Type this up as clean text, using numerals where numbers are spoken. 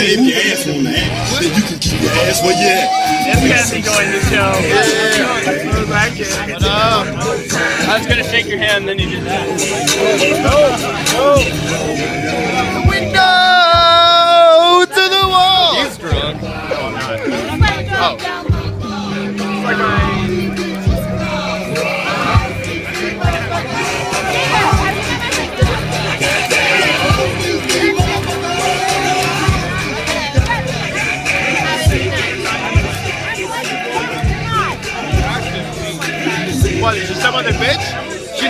If your ass on the ass, then you can keep your ass where you at. That's Kathy going to show. I was gonna shake your hand, then you did that. The window to the wall. He's drunk. Oh. What, is there some other bitch?